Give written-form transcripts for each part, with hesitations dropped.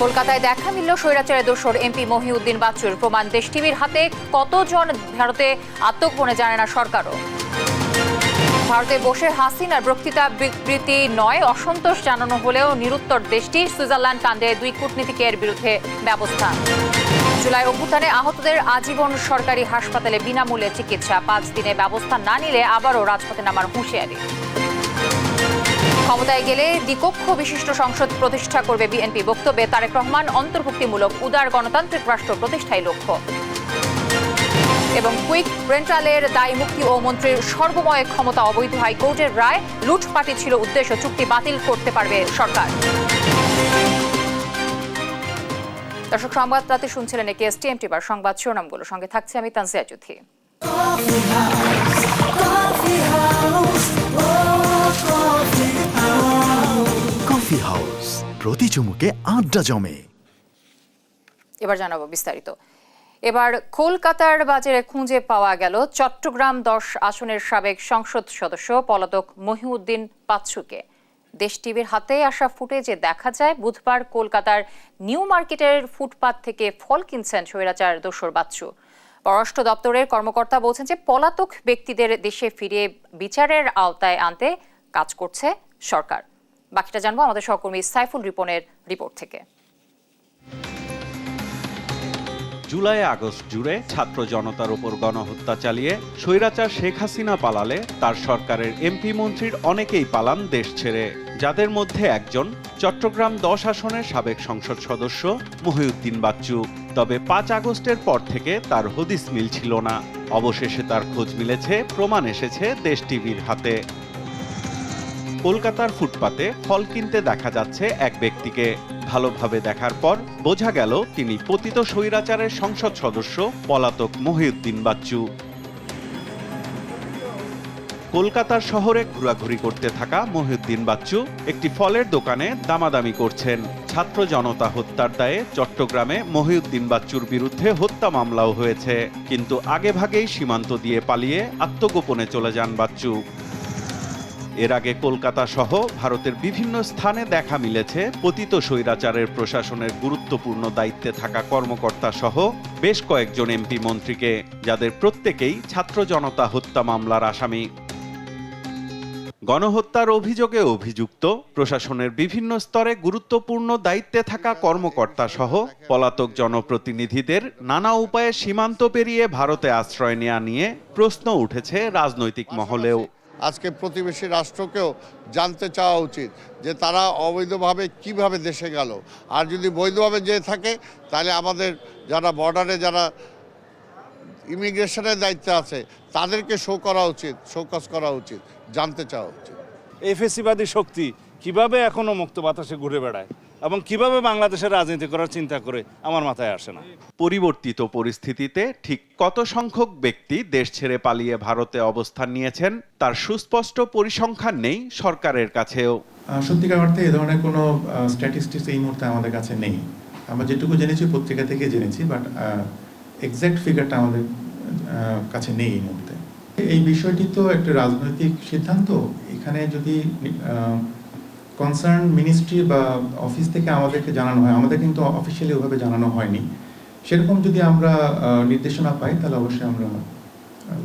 কলকাতায় দেখা মিলল স্বৈরাচারের দোসর এমপি মহিউদ্দিন বাচ্চুর প্রমাণ। দেশ টিভির হাতে কতজন ভারতে আত্মগোপনে জানে না সরকারও। ভারতে বসে হাসিনার বক্তৃতা বিবৃতি নয়, অসন্তোষ জানানো হলেও নিরুত্তর দেশটি। সুইজারল্যান্ড কাণ্ডে 2 কূটনীতিকের বিরুদ্ধে ব্যবস্থা। জুলাই অভ্যুত্থানে আহতদের আজীবন সরকারি হাসপাতালে বিনামূল্যে চিকিৎসা। 5 দিনে ব্যবস্থা না নিলে আবারও রাজপথে নামার হুঁশিয়ারি। ক্ষমতায় গেলে দ্বিকক্ষ বিশিষ্ট সংসদ প্রতিষ্ঠা করবে বিএনপি। বক্তব্যে তারেক রহমান, অন্তর্ভুক্তিমূলক উদার গণতান্ত্রিক রাষ্ট্র প্রতিষ্ঠাই লক্ষ্য। এবং কুইক রেন্টালের দায় মুক্তি ও মন্ত্রীর সর্বময় ক্ষমতা অবৈধ। হাইকোর্টের রায়, লুটপাটই ছিল উদ্দেশ্য, চুক্তি বাতিল করতে পারবে সরকার। দর্শক, সংবাদ রাতে শুনছিলেন একেএসটিএম টিভির সংবাদ শিরোনামগুলো। সঙ্গে থাকছে আমি তানসিয়া চৌধুরী। কফি হাউস, প্রতি চুমুকে আড্ডা জমে। এবার জানাবো বিস্তারিত। এবার কলকাতার বাজারে খুঁজে পাওয়া গেল চট্টগ্রাম 10 আসনের সাবেক সংসদ সদস্য পলাতক মহিউদ্দিন বাচ্চুকে। দেশ টিভির হাতে আসা ফুটেজে দেখা যায় বুধবার কলকাতার নিউ মার্কেটের ফুটপাত থেকে ফল কিনছেন স্বৈরাচার দোসর বাচ্চু। পররাষ্ট্র দপ্তরের কর্মকর্তা বলছেন যে পলাতক ব্যক্তিদের দেশে ফিরিয়ে বিচারের আওতায় আনতে কাজ করছে সরকার। বাকিটা জানবো আমাদের সহকর্মী সাইফুল রিপনের রিপোর্ট থেকে। জুলাই আগস্ট জুড়ে ছাত্র জনতার উপর গণহত্যা চালিয়ে স্বৈরাচার শেখ হাসিনা পালালে তার সরকারের এমপি মন্ত্রীর অনেকেই পালান দেশ ছেড়ে, যাদের মধ্যে একজন চট্টগ্রাম 10 আসনের সাবেক সংসদ সদস্য মহিউদ্দিন বাচ্চু। তবে 5 আগস্টের পর থেকে তার হদিস মিলছিল না। অবশেষে তার খোঁজ মিলেছে, প্রমাণ এসেছে দেশ টিভির হাতে। কলকাতার ফুটপাতে ফল কিনতে দেখা যাচ্ছে এক ব্যক্তিকে। ভালোভাবে দেখার পর বোঝা গেল তিনি পতিত স্বৈরাচারের সংসদ সদস্য পলাতক মহিউদ্দিন বাচ্চু। কলকাতার শহরে ঘোরাঘুরি করতে থাকা মহিউদ্দিন বাচ্চু একটি ফলের দোকানে দামাদামি করছেন। ছাত্র জনতা হত্যার দায়ে চট্টগ্রামে মহিউদ্দিন বাচ্চুর বিরুদ্ধে হত্যা মামলাও হয়েছে, কিন্তু আগেভাগেই সীমান্ত দিয়ে পালিয়ে আত্মগোপনে চলে যান বাচ্চু। এর আগে কলকাতা সহ ভারতের বিভিন্ন স্থানে দেখা মিলেছে পতিত স্বৈরাচারের প্রশাসনের গুরুত্বপূর্ণ দায়িত্বে থাকা কর্মকর্তা সহ বেশ কয়েকজন এমপি মন্ত্রীকে, যাদের প্রত্যেকেই ছাত্র জনতা হত্যা মামলার আসামি। গণহত্যার অভিযোগে অভিযুক্ত প্রশাসনের বিভিন্ন স্তরে গুরুত্বপূর্ণ দায়িত্বে থাকা কর্মকর্তা সহ পলাতক জনপ্রতিনিধিদের নানা উপায়ে সীমান্ত পেরিয়ে ভারতে আশ্রয় নেওয়া নিয়ে প্রশ্ন উঠেছে রাজনৈতিক মহলেও। আজকে প্রতিবেশী রাষ্ট্রকেও জানতে চাওয়া উচিত যে তারা অবৈধভাবে কিভাবে দেশে গেল, আর যদি বৈধভাবে যেয়ে থাকে তাহলে আমাদের যারা বর্ডারে যারা ইমিগ্রেশনের দায়িত্বে আছে তাদেরকে শোকজ করা উচিত, জানতে চাওয়া উচিত। এফএসিবাদী শক্তি কিভাবে এখনো মুক্ত বাতাসে ঘুরে বেড়ায় এবং কিভাবে বাংলাদেশের রাজনীতি করার চিন্তা করে আমার মাথায় আসে না। পরিবর্তিত পরিস্থিতিতে ঠিক কত সংখ্যক ব্যক্তি দেশ ছেড়ে পালিয়ে ভারতে অবস্থান নিয়েছেন তার সুস্পষ্ট পরিসংখ্যান নেই সরকারের কাছেও। সত্যিকার অর্থে এ ধরনের কোনো স্ট্যাটিস্টিক্স এই মুহূর্তে আমাদের কাছে নেই। আমরা যেটুকু জেনেছি পত্রিকা থেকে জেনেছি, বাট এক্সাক্ট ফিগারটা আমাদের কাছে নেই এই মুহূর্তে। এই বিষয়টি তো একটা রাজনৈতিক সিদ্ধান্ত। এখানে যদি কনসার্ন মিনিস্ট্রি বা অফিস থেকে আমাদেরকে জানানো হয়, আমাদের কিন্তু অফিসিয়ালি ওভাবে জানানো হয়নি, সেরকম যদি আমরা নির্দেশনা পাই তাহলে অবশ্যই আমরা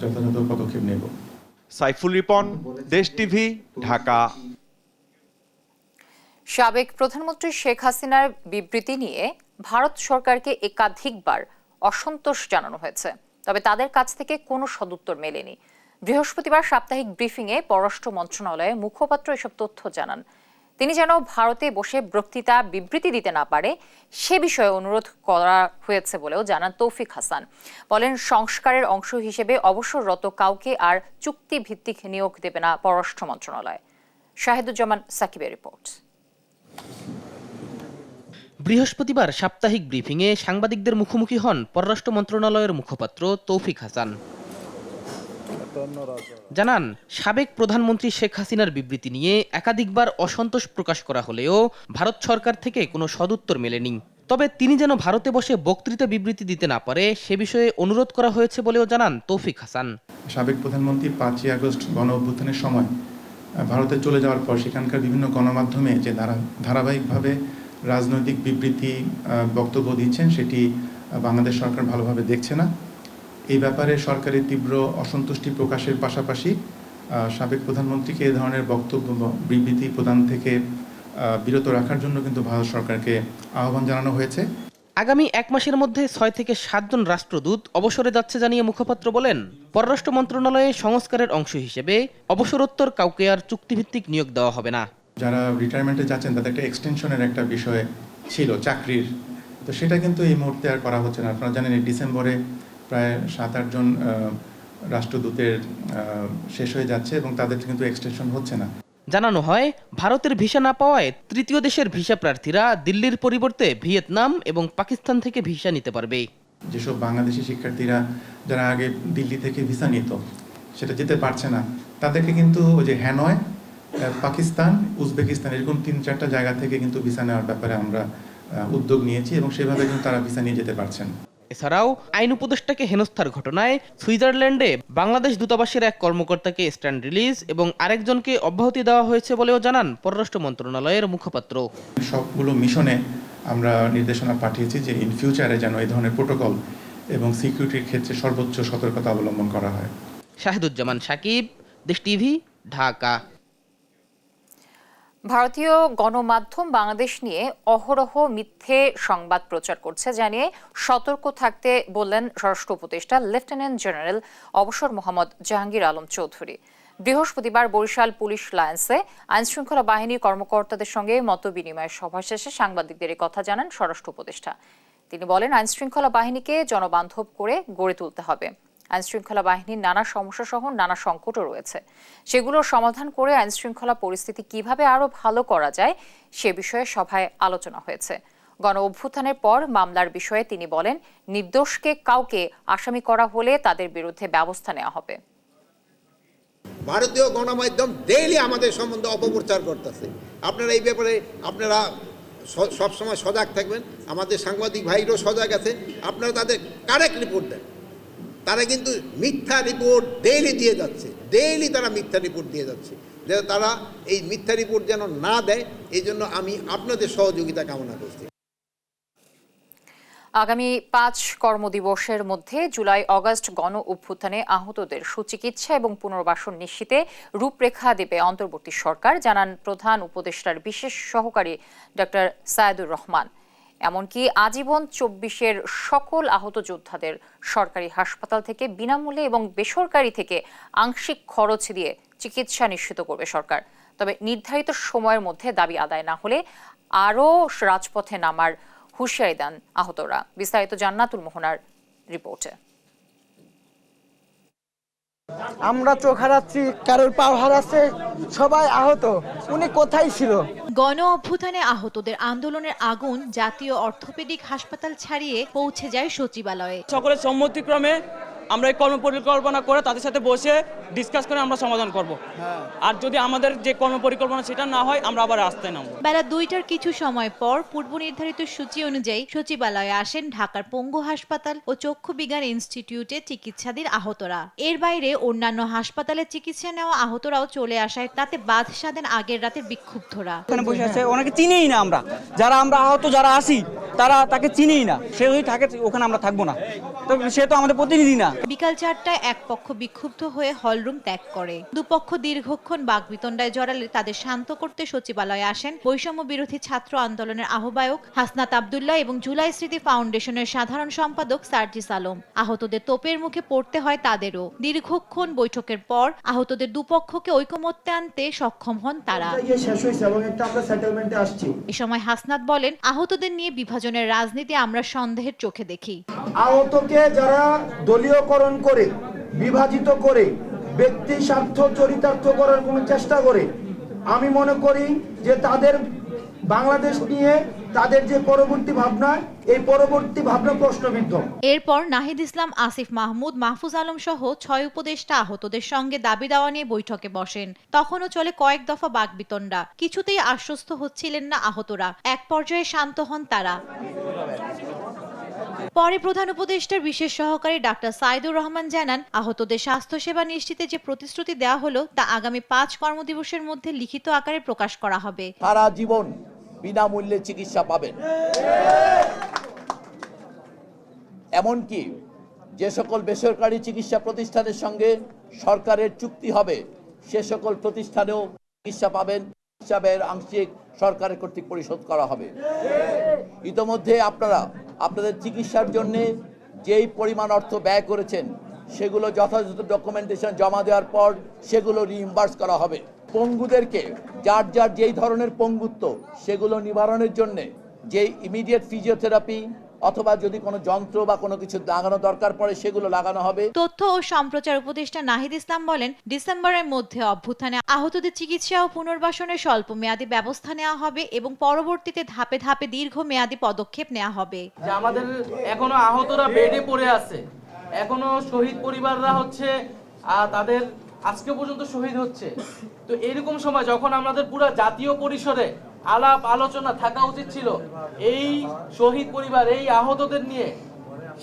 যথাযথ পদক্ষেপ নেব। সাইফুল রিপন, দেশ টিভি, ঢাকা। সাবেক প্রধানমন্ত্রী শেখ হাসিনার বিবৃতি নিয়ে ভারত সরকারকে একাধিকবার অসন্তোষ জানানো হয়েছে, তবে তাদের কাছ থেকে কোনো সদুত্তর মেলেনি। বৃহস্পতিবার সাপ্তাহিক ব্রিফিংয়ে পররাষ্ট্র মন্ত্রণালয়ের মুখপাত্র এসব তথ্য জানান। তিনি যেন ভারতে বসে বক্তৃতা বিবৃতি দিতে না পারে সে বিষয়ে অনুরোধ করা হয়েছে বলেও জানান তৌফিক হাসান। বলেন, সংস্কারের অংশ হিসেবে অবসররত কাউকে আর চুক্তি ভিত্তিক নিয়োগ দেবে না পররাষ্ট্র মন্ত্রণালয়। শাহিদুজ্জামান সাকিবের রিপোর্ট। বৃহস্পতিবার সাপ্তাহিক ব্রিফিংয়ে সাংবাদিকদের মুখোমুখি হন পররাষ্ট্র মন্ত্রণালয়ের মুখপাত্র তৌফিক হাসান। জানান, সাবেক প্রধানমন্ত্রী শেখ হাসিনার বিবৃতি নিয়ে একাধিকবার অসন্তোষ প্রকাশ করা হলেও ভারত সরকার থেকে কোনো সদুত্তর মেলেনি। তবে তিনি যেন ভারতে বসে বক্তৃতা বিবৃতি দিতে না পারে সে বিষয়ে অনুরোধ করা হয়েছে বলেও জানান তৌফিক হাসান। সাবেক প্রধানমন্ত্রী 5 আগস্ট গণ অভ্যুত্থানের সময় ভারতে চলে যাওয়ার পর সেখানকার বিভিন্ন গণমাধ্যমে যে ধারাবাহিকভাবে রাজনৈতিক বিবৃতি বক্তব্য দিচ্ছেন সেটি বাংলাদেশ সরকার ভালোভাবে দেখছে না। এই ব্যাপারে সরকারের তীব্র অসন্তুষ্টি প্রকাশের পাশাপাশি সাবেক প্রধানমন্ত্রীকে এই ধরনের বক্তব্য বিবৃতি প্রদান থেকে বিরত রাখার জন্য কিন্তু ভারত সরকারকে আহ্বান জানানো হয়েছে। আগামী 1 মাসের মধ্যে 6 থেকে 7 জন রাষ্ট্রদূত অবসরে যাচ্ছে জানিয়ে মুখপাত্র বলেন, পররাষ্ট্র মন্ত্রণালয়ে সংস্কারের অংশ হিসেবে অবসরোত্তর কাউকে আর চুক্তিভিত্তিক নিয়োগ দেওয়া হবে না। যারা রিটায়ারমেন্টে যাচ্ছেন তাদের একটা এক্সটেনশনের একটা বিষয় ছিল চাকরির, তো সেটা কিন্তু এই মুহূর্তে আর করা হচ্ছে না। আপনারা জানেন এই ডিসেম্বরে প্রায় 7-8 জন রাষ্ট্রদূতের শেষ হয়ে যাচ্ছে এবং তাদের কিন্তু এক্সটেনশন হচ্ছে না। জানানো হয়, ভারতের ভিসা না পাওয়ায় তৃতীয় দেশের ভিসা প্রার্থীরা দিল্লির পরিবর্তে ভিয়েতনাম এবং পাকিস্তান থেকে ভিসা নিতে পারবে। যেসব বাংলাদেশি শিক্ষার্থীরা যারা আগে দিল্লি থেকে ভিসা নিত সেটা যেতে পারছে না, তাদেরকে কিন্তু ওই যে হ্যানয়, পাকিস্তান, উজবেকিস্তান এরকম 3-4টা জায়গা থেকে কিন্তু ভিসা নেওয়ার ব্যাপারে আমরা উদ্যোগ নিয়েছি এবং সেভাবে কিন্তু তারা ভিসা নিয়ে যেতে পারছেন। এছাড়াও আইন উপদেষ্টাকে হেনস্থার ঘটনায় সুইজারল্যান্ডে বাংলাদেশ দূতাবাসের এক কর্মকর্তাকে স্ট্যান্ড রিলিজ এবং আরেকজনকে অব্যাহতি দেওয়া হয়েছে বলেও জানান পররাষ্ট্র মন্ত্রণালয়ের মুখপাত্র। সবগুলো মিশনে আমরা নির্দেশনা পাঠিয়েছি যে ইন ফিউচারে যেন এই ধরনের প্রোটোকল এবং সিকিউরিটির ক্ষেত্রে সর্বোচ্চ সতর্কতা অবলম্বন করা হয়। শাহিদুজ্জামান সাকিব, দেশ টিভি, ঢাকা। ভারতীয় গণমাধ্যম বাংলাদেশ নিয়ে অহরহ মিথ্যে সংবাদ প্রচার করছে জানিয়ে সতর্ক থাকতে বললেন স্বরাষ্ট্র উপদেষ্টা লেফটেন্যান্ট জেনারেল অবসর মোহাম্মদ জাহাঙ্গীর আলম চৌধুরী। বৃহস্পতিবার বরিশাল পুলিশ লাইন্সে আইনশৃঙ্খলা বাহিনীর কর্মকর্তাদের সঙ্গে মতবিনিময় সভা শেষে সাংবাদিকদের কথা জানান স্বরাষ্ট্র উপদেষ্টা। তিনি বলেন, আইনশৃঙ্খলা বাহিনীকে জনবান্ধব করে গড়ে তুলতে হবে। আইনশৃঙ্খলা বাহিনীর নানা সমস্যা সহ নানা সংকটও রয়েছে, সেগুলোর সমাধান করে আইনশৃঙ্খলা পরিস্থিতি কিভাবে আরো ভালো করা যায় সে বিষয়ে সভায় আলোচনা হয়েছে। গণ অভ্যুত্থানের পর মামলার বিষয়ে তিনি বলেন, নির্দোষকে কাউকে আসামি করা হলে তাদের বিরুদ্ধে ব্যবস্থা নেওয়া হবে। ভারতীয় গণমাধ্যম ডেইলি আমাদের সম্বন্ধে অপপ্রচার করতেছে। আপনারা এই ব্যাপারে আপনারা সবসময় সজাগ থাকবেন। আমাদের সাংবাদিক ভাইরাও সজাগ আছে। আপনারা তাদের কারেক্ট রিপোর্ট দেন। তারা কিন্তু মিথ্যা রিপোর্ট ডেইলি দিয়ে যাচ্ছে, ডেইলি তারা মিথ্যা রিপোর্ট দিয়ে যাচ্ছে। যে তারা এই মিথ্যা রিপোর্ট যেন না দেয়, এই জন্য আমি আপনাদের সহযোগিতা কামনা করছি। আগামী 5 কর্মদিবসের মধ্যে জুলাই আগস্ট গণ অভ্যুত্থানে আহতদের সুচিকিৎসা এবং পুনর্বাসন নিশ্চিতে রূপরেখা দেবে অন্তর্বর্তী সরকার, জানান প্রধান উপদেষ্টার বিশেষ সহকারী ডক্টর সায়েদুর রহমান। এমনকি আজীবন 24-এর সকল আহত যোদ্ধাদের সরকারি হাসপাতাল থেকে বিনামূল্যে এবং বেসরকারি থেকে আংশিক খরচ দিয়ে চিকিৎসা নিশ্চিত করবে সরকার। তবে নির্ধারিত সময়ের মধ্যে দাবি আদায় না হলে আরও রাজপথে নামার হুঁশিয়ারি দেন আহতরা। বিস্তারিত জান্নাতুল মোহনার রিপোর্টে। আমরা চোখ হারাচ্ছি, কারোর পাও হারাচ্ছে, সবাই আহত। উনি কোথায় ছিল? গণ অভ্যুত্থানে আহতদের আন্দোলনের আগুন জাতীয় অর্থোপেডিক হাসপাতাল ছাড়িয়ে পৌঁছে যায় সচিবালয়ে। সকলের সম্মতিক্রমে আমরা এই কর্মপরিকল্পনা করে তাদের সাথে বসে ডিসকাস করে আমরা সমাধান করব। আর যদি আমাদের যে কর্মপরিকল্পনা সেটা না হয় আমরা আবার রাস্তায় নামব। বেলা 2টার কিছু সময় পর পূর্ব নির্ধারিত সূচি অনুযায়ী সচিবালয়ে আসেন ঢাকার পঙ্গু হাসপাতাল ও চক্ষু বিজ্ঞান ইনস্টিটিউটে চিকিৎসাধীন আহতরা। এর বাইরে অন্যান্য হাসপাতালে চিকিৎসা নেওয়া আহতরাও চলে আসায় তাতে বাধ সাধেন আগের রাতের বিক্ষুব্ধরা। ওখানে বসে আছে, ওনাকে চিনিই না আমরা, যারা আহত যারা আসি তারা তাকে চিনিই না। সে যদি থাকে ওখানে আমরা থাকবো না, তো সে তো আমাদের প্রতিনিধি না। বিকাল 4টায় এক পক্ষ বিক্ষুব্ধ হয়ে হলরুম ত্যাগ করে। দুপক্ষ দীর্ঘক্ষণ বাকবিতণ্ডায় জড়ালে তাদের শান্ত করতে সচিবালয়ে আসেন বৈষম্য বিরোধী ছাত্র আন্দোলনের আহ্বায়ক হাসনাত আব্দুল্লাহ এবং জুলাই স্মৃতি ফাউন্ডেশনের সাধারণ সম্পাদক সার্জিস আলম। আহতদের তোপের মুখে পড়তে হয় তাদেরও। দীর্ঘক্ষণ বৈঠকের পর আহতদের দুপক্ষকে ঐকমত্যে আনতে সক্ষম হন তারা। এ সময় হাসনাত বলেন, আহতদের নিয়ে বিভাজনের রাজনীতি আমরা সন্দেহের চোখে দেখি। আহতকে যারা দলীয়করণ করে, বিভাজিত করে, ব্যক্তি স্বার্থ চরিতার্থ করার কোনো চেষ্টা করে, আমি মনে করি যে তাদের বাংলাদেশ নিয়ে তাদের যে পরবর্তী ভাবনা, এই পরবর্তী ভাবনা প্রশ্নবিদ্ধ। এরপর নাহিদ ইসলাম, আসিফ মাহমুদ, মাহফুজ আলম সহ 6 উপদেষ্টা আহতদের সঙ্গে দাবি দাওয়া নিয়ে বৈঠকে বসেন। তখনও চলে কয়েক দফা বাকবিতণ্ডা। কিছুতেই আশ্বস্ত হচ্ছিলেন না আহতরা। এক পর্যায়ে শান্ত হন তারা। পরে প্রধান উপদেষ্টার বিশেষ সহকারী ডাক্তার সাইদুর রহমান জানান, আহতদের স্বাস্থ্যসেবা নিশ্চিতে যে প্রতিশ্রুতি দেওয়া হলো তা আগামী 5 কর্মদিবসের মধ্যে লিখিত আকারে প্রকাশ করা হবে। সারা জীবন বিনামূল্যে চিকিৎসা পাবেন। এমনকি যে সকল বেসরকারি চিকিৎসা প্রতিষ্ঠানের সঙ্গে সরকারের চুক্তি হবে সে সকল প্রতিষ্ঠানেও চিকিৎসা পাবেন, চিকিৎসা ব্যয়ের আংশিক সরকারের কর্তৃক পরিশোধ করা হবে। ইতোমধ্যে আপনারা আপনাদের চিকিৎসার জন্য যেই পরিমাণ অর্থ ব্যয় করেছেন সেগুলো যথাযথ ডকুমেন্টেশন জমা দেওয়ার পর সেগুলো রিইম্বার্স করা হবে। পঙ্গুদেরকে যার যার যেই ধরনের পঙ্গুত্ব সেগুলো নিবারণের জন্য যেই ইমিডিয়েট ফিজিওথেরাপি অথবা যদি কোনো যন্ত্র বা কোনো কিছু লাগানো দরকার পড়ে সেগুলো লাগানো হবে। তথ্য ও সম্প্রচার উপদেষ্টা নাহিদ ইসলাম বলেন, ডিসেম্বরের মধ্যে অভ্যুত্থানে আহতদের চিকিৎসা ও পুনর্বাসনের স্বল্প মেয়াদী ব্যবস্থা নেওয়া হবে এবং পরবর্তীতে ধাপে ধাপে দীর্ঘমেয়াদী পদক্ষেপ নেওয়া হবে। আমাদের এখনো আহতরা বেডে পড়ে আছে, এখনো শহীদ পরিবাররা হচ্ছে তাদের আজকে পর্যন্ত শহীদ হচ্ছে। তো এরকম সময় যখন আমাদের পুরো জাতীয় পরিসরে আলাপ আলোচনা থাকা উচিত ছিল এই শহীদ পরিবার এই আহতদের নিয়ে,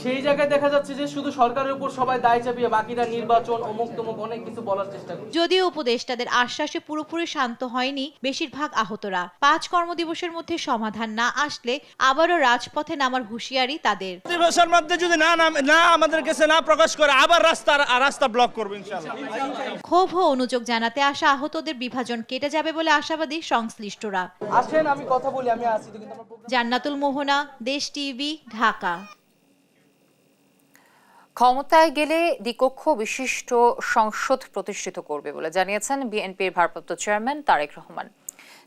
সেই জায়গায় দেখা যাচ্ছে যে শুধু সরকারের উপর সবাই দায় চাপিয়ে বাকিরা নির্বাচন অমুক তমুক অনেক কিছু বলার চেষ্টা করে। যদিও উপদেষ্টাদের আশ্বাসে পুরোপুরি শান্ত হয়নি বেশিরভাগ আহতরা। 5 কর্মদিবসের মধ্যে সমাধান না আসলে আবারও রাজপথে নামার হুঁশিয়ারি তাদের। দিবসের মধ্যে যদি না আমাদের কাছে না প্রকাশ করে আবার রাস্তা ব্লক করবে ইনশাআল্লাহ। ক্ষোভ ও অনুযোগ জানাতে আসা আহতদের বিভাজন কেটে যাবে বলে আশাবাদী সংশ্লিষ্টরা। আসেন আমি কথা বলি, আমি আছি। জান্নাতুল মোহনা, দেশ টিভি, ঢাকা। ক্ষমতায় গেলে দ্বিকক্ষ বিশিষ্ট সংসদ প্রতিষ্ঠিত করবে বলে জানিয়েছেন বিএনপির ভারপ্রাপ্ত চেয়ারম্যান তারেক রহমান।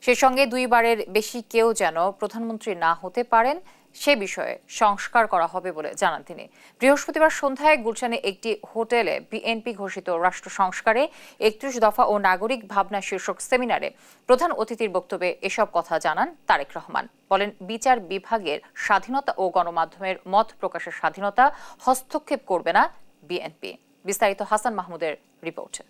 সেই সঙ্গে 2 বারের বেশি কেউ যেন প্রধানমন্ত্রী না হতে পারেন সে বিষয়ে সংস্কার করা হবে বলে জানান তিনি। বৃহস্পতিবার সন্ধ্যায় গুলশানে একটি হোটেলে বিএনপি ঘোষিত রাষ্ট্র সংস্কারে 31 দফা ও নাগরিক ভাবনা শীর্ষক সেমিনারে প্রধান অতিথির বক্তব্যে এসব কথা জানান তারেক রহমান। বলেন, বিচার বিভাগের স্বাধীনতা ও গণমাধ্যমের মত প্রকাশের স্বাধীনতা হস্তক্ষেপ করবে না বিএনপি। বিস্তারিত হাসান মাহমুদের রিপোর্টে।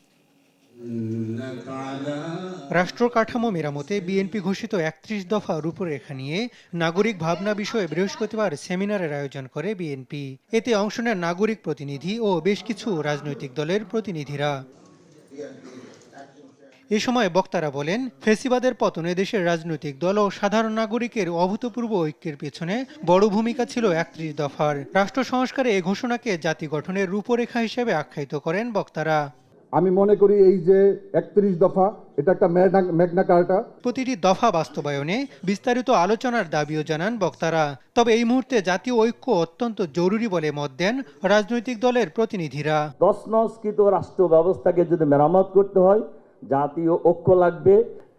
রাষ্ট্র কাঠামো মেরামতে বিএনপি ঘোষিত 31 দফা রূপরেখা নিয়ে নাগরিক ভাবনা বিষয়ে বৃহস্পতিবার সেমিনারের আয়োজন করে বিএনপি। এতে অংশ নেন নাগরিক প্রতিনিধি ও বেশ কিছু রাজনৈতিক দলের প্রতিনিধিরা। এ সময় বক্তারা বলেন, ফ্যাসিবাদের পতনে দেশের রাজনৈতিক দল ও সাধারণ নাগরিকের অভূতপূর্ব ঐক্যের পেছনে বড় ভূমিকা ছিল 31 দফার। রাষ্ট্র সংস্কারে এ ঘোষণাকে জাতি গঠনের রূপরেখা হিসেবে আখ্যায়িত করেন বক্তারা। আমি মনে করি এই যে 31 দফা এটা একটা ম্যাগনা কার্টা। প্রতিটি দফা বাস্তবায়নে বিস্তারিত আলোচনার দাবিও জানান বক্তারা। তবে এই মুহূর্তে জাতীয় ঐক্য অত্যন্ত জরুরি বলে মত দেন রাজনৈতিক দলের প্রতিনিধিরা। তছনছকৃত রাষ্ট্র ব্যবস্থাকে যদি মেরামত করতে হয় জাতীয় ঐক্য লাগবে।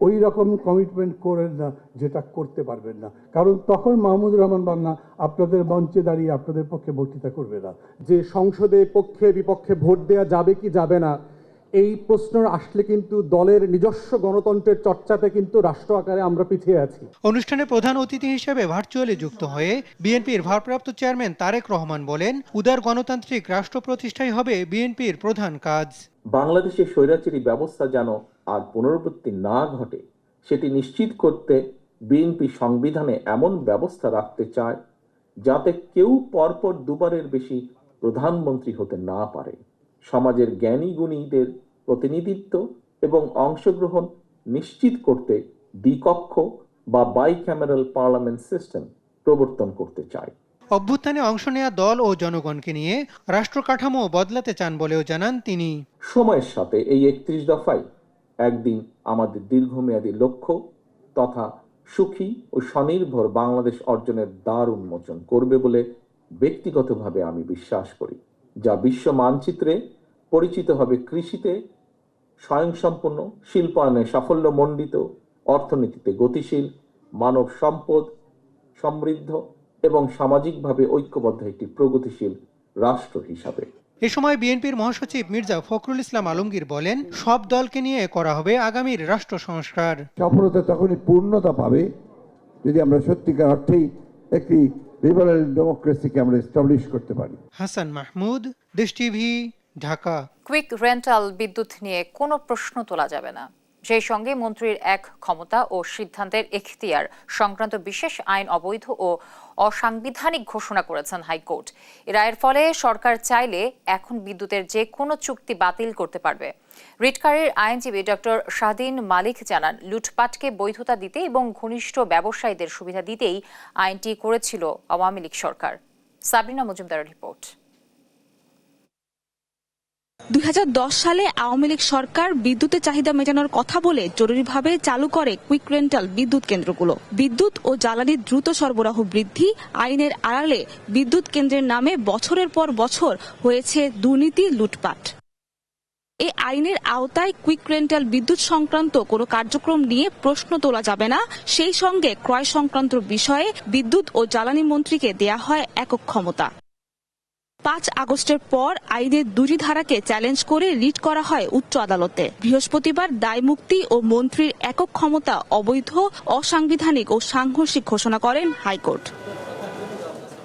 ওই রকম কমিটমেন্ট করেন না যেটা করতে পারবেন না, কারণ তখন মাহমুদুর রহমান বান্না আপনাদের মঞ্চে দাঁড়িয়ে আপনাদের পক্ষে বক্তৃতা করবে না। যে সংসদে পক্ষে বিপক্ষে ভোট দেওয়া যাবে কি যাবে না এই প্রশ্ন আসলে কিন্তু দলের নিজস্ব গণতন্ত্রের চর্চাতে কিন্তু রাষ্ট্র আকারে আমরা পিছিয়ে আছি। অনুষ্ঠানে প্রধান অতিথি হিসেবে ভার্চুয়ালি যুক্ত হয়ে বিএনপির ভারপ্রাপ্ত চেয়ারম্যান তারেক রহমান বলেন, উদার গণতান্ত্রিক রাষ্ট্র প্রতিষ্ঠাই হবে বিএনপির প্রধান কাজ। বাংলাদেশের স্বৈরাচারী ব্যবস্থা যেন আর পুনরাবৃত্তি না ঘটে সেটি নিশ্চিত করতে বিএনপি সংবিধানে এমন ব্যবস্থা রাখতে চায় যাতে কেউ পরপর 2 বারের বেশি প্রধানমন্ত্রী হতে না পারে। সমাজের জ্ঞানী গুণীদের প্রতিনিধিত্ব এবং অংশগ্রহণ নিশ্চিত করতে দ্বিকক্ষ বা বাইক্যামেরাল পার্লামেন্ট সিস্টেম প্রবর্তন করতে চায়। অভ্যুত্থানে অংশ নেওয়া দল ও জনগণকে নিয়ে রাষ্ট্র কাঠামো বদলাতে চান বলেও জানান তিনি। সময়ের সাথে এই 31 দফাই একদিন আমাদের দীর্ঘমেয়াদী লক্ষ্য তথা সুখী ও স্বনির্ভর বাংলাদেশ অর্জনের দ্বার উন্মোচন করবে বলে ব্যক্তিগতভাবে আমি বিশ্বাস করি, যা বিশ্ব মানচিত্রে পরিচিত হবে কৃষিতে স্বয়ংসম্পূর্ণ, শিল্পায়নে সাফল্যমণ্ডিত, অর্থনীতিতে গতিশীল, মানব সম্পদ সমৃদ্ধ এবং সামাজিকভাবে ঐক্যবদ্ধ একটি প্রগতিশীল রাষ্ট্র হিসাবে। এ সময় বিএনপির মহাসচিব মির্জা ফখরুল ইসলাম আলমগীর বলেন, সব দলকে নিয়ে করা হবে আগামীর রাষ্ট্র সংস্কার। সফলতা তখনই পূর্ণতা পাবে যদি আমরা সত্যিকার অর্থেই একটি লিবারেল ডেমোক্রেসিকে আমরা এস্টাবলিশ করতে পারি। হাসান মাহমুদ, দেশ টিভি, ঢাকা। কুইক রেন্টাল বিদ্যুৎ নিয়ে কোনো প্রশ্ন তোলা যাবে না। সেই সঙ্গে মন্ত্রীর এক ক্ষমতা ও সিদ্ধান্তের এখতিয়ার সংক্রান্ত বিশেষ আইন অবৈধ ও অসাংবিধানিক ঘোষণা করেছেন হাইকোর্ট। এর রায়ের ফলে সরকার চাইলে এখন বিদ্যুতের যে কোনো চুক্তি বাতিল করতে পারবে। রিটকারীর আইনজীবী ডক্টর শাহদিন মালিক জানান, লুটপাটকে বৈধতা দিতে এবং ঘনিষ্ঠ ব্যবসায়ীদের সুবিধা দিতেই আইনটি করেছিল আওয়ামী লীগ সরকার। সাবরিনা মজুমদারের রিপোর্ট। 2010 সালে আওয়ামী লীগ সরকার বিদ্যুতের চাহিদা মেটানোর কথা বলে জরুরিভাবে চালু করে কুইক রেন্টাল বিদ্যুৎ কেন্দ্রগুলো। বিদ্যুৎ ও জ্বালানির দ্রুত সরবরাহ বৃদ্ধি, আইনের আড়ালে বিদ্যুৎ কেন্দ্রের নামে বছরের পর বছর হয়েছে দুর্নীতি, লুটপাট। এই আইনের আওতায় কুইক রেন্টাল বিদ্যুৎ সংক্রান্ত কোনো কার্যক্রম নিয়ে প্রশ্ন তোলা যাবে না। সেই সঙ্গে ক্রয় সংক্রান্ত বিষয়ে বিদ্যুৎ ও জ্বালানি মন্ত্রীকে দেয়া হয় একক ক্ষমতা। 5 আগস্টের পর আইনের দুটি ধারাকে চ্যালেঞ্জ করে রিট করা হয় উচ্চ আদালতে। বৃহস্পতিবার দায়মুক্তি ও মন্ত্রীর একক ক্ষমতা অবৈধ, অসাংবিধানিক ও সাংঘর্ষিক ঘোষণা করেন হাইকোর্ট।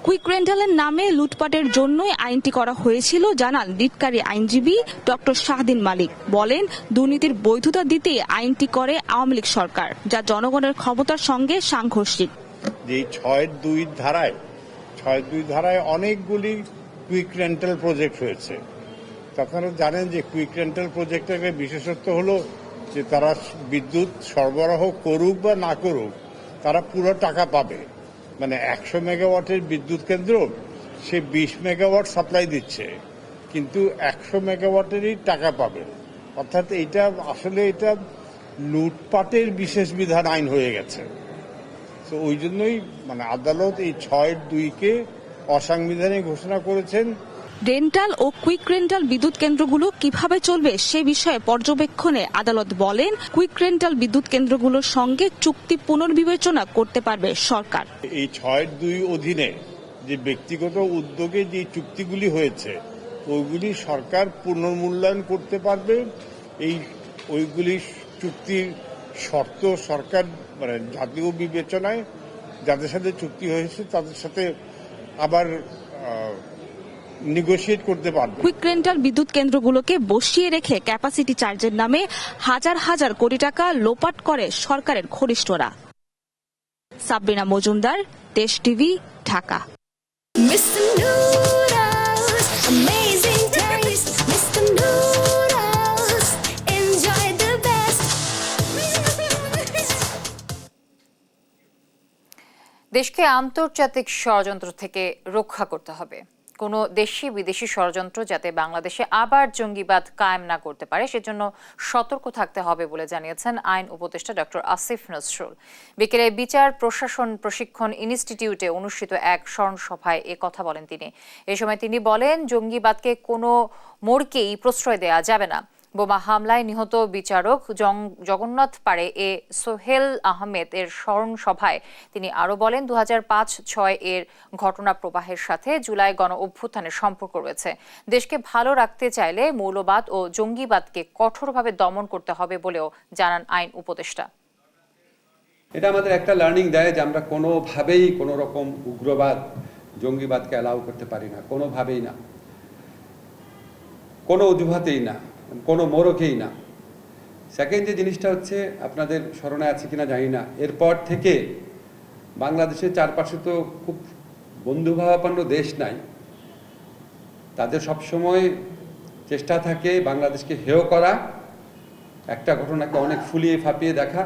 কুইক রেন্টালের নামে লুটপাটের জন্যই আইনটি করা হয়েছিল জানান রিটকারী আইনজীবী ডক্টর শাহদিন মালিক। বলেন, দুর্নীতির বৈধতা দিতে আইনটি করে আওয়ামী লীগ সরকার, যা জনগণের ক্ষমতার সঙ্গে সাংঘর্ষিক। এই 6(2) ধারায় অনেকগুলি কুইক রেন্টাল প্রজেক্ট হয়েছে। আপনারা জানেন যে কুইক রেন্টাল প্রজেক্টের বিশেষত্ব হলো যে তারা বিদ্যুৎ সরবরাহ করুক বা না করুক, তারা পুরো টাকা পাবে। মানে 100 মেগাওয়াটের বিদ্যুৎ কেন্দ্র সে 20 মেগাওয়াট সাপ্লাই দিচ্ছে, কিন্তু 100 মেগাওয়াটেরই টাকা পাবে। অর্থাৎ এটা আসলে এটা লুটপাটের বিশেষ বিধান আইন হয়ে গেছে। তো ওই জন্যই মানে আদালত এই 6(2)কে অসাংবিধানিক ঘোষণা করেছেন। রেন্টাল ও কুইক রেন্টাল বিদ্যুৎ কেন্দ্রগুলো কিভাবে চলবে সে বিষয়ে পর্যবেক্ষণে আদালত বলেন, কুইক রেন্টাল বিদ্যুৎ কেন্দ্রগুলোর সঙ্গে চুক্তি পুনর্বিবেচনা করতে পারবে সরকার। এই 6(2) অধীনে যে ব্যক্তিগত উদ্যোগে যে চুক্তিগুলি হয়েছে ওইগুলি সরকার পুনর্মূল্যায়ন করতে পারবে। ওইগুলি চুক্তির শর্ত সরকার মানে জাতীয় বিবেচনায় যাদের সাথে চুক্তি হয়েছে তাদের সাথে আবার নেগোশিয়েট করতে পারবে। কুইক রেন্টাল বিদ্যুৎ কেন্দ্রগুলোকে বসিয়ে রেখে ক্যাপাসিটি চার্জের নামে হাজার হাজার কোটি টাকা লোপাট করে সরকারের ঘনিষ্ঠরা। সাবরিনা মজুমদার, দেশ টিভি, ঢাকা। দেশকে আন্তর্জাতিক ষড়যন্ত্র থেকে রক্ষা করতে হবে। কোনো দেশি বিদেশি ষড়যন্ত্র যাতে বাংলাদেশে আবার জঙ্গিবাদ কায়েম না করতে পারে সেজন্য সতর্ক থাকতে হবে বলে জানিয়েছেন আইন উপদেষ্টা ডক্টর আসিফ নজরুল। বিকেলে বিচার প্রশাসন প্রশিক্ষণ ইনস্টিটিউটে অনুষ্ঠিত এক স্মরণ সভায় এ কথা বলেন তিনি। এ সময় তিনি বলেন, জঙ্গিবাদকে কোনো মোড়কেই প্রশ্রয় দেওয়া যাবে না। বোমা হামলায় নিহত বিচারক জগন্নাথ পাড়ে এ সোহেল আহমেদ এর স্মরণ সভায় তিনি আরো বলেন, 2005-6 এর ঘটনা প্রবাহের সাথে জুলাই গণ অভ্যুত্থানের সম্পর্ক রয়েছে। দেশকে ভালো রাখতে চাইলে মৌলবাদ ও জঙ্গিবাদকে কঠোরভাবে দমন করতে হবে বলেও জানান আইন উপদেষ্টা। এটা আমাদের একটা লার্নিং দেয় যে আমরা কোনোভাবেই কোনো রকম উগ্রবাদ, জঙ্গিবাদকে অ্যালাউ করতে পারি না, কোনোভাবেই না, কোনো অজুহাতেই না, কোনো মোড়কেই না। সেকেন্ড যে জিনিসটা হচ্ছে, আপনাদের স্মরণে আছে কিনা জানি না, এরপর থেকে বাংলাদেশের চারপাশে তো খুব বন্ধুভাবাপন্ন দেশ নাই। তাদের সবসময় চেষ্টা থাকে বাংলাদেশকে হেয় করা, একটা ঘটনাকে অনেক ফুলিয়ে ফাঁপিয়ে দেখা।